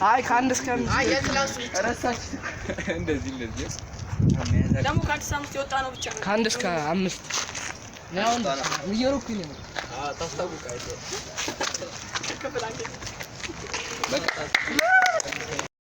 አይ ከአንድ እስከ ደግሞ ከአዲስ አመት የወጣ ነው ብቻ ከአንድ እስከ 5 ያው እየሮኩኝ ነው ታስታውቃለህ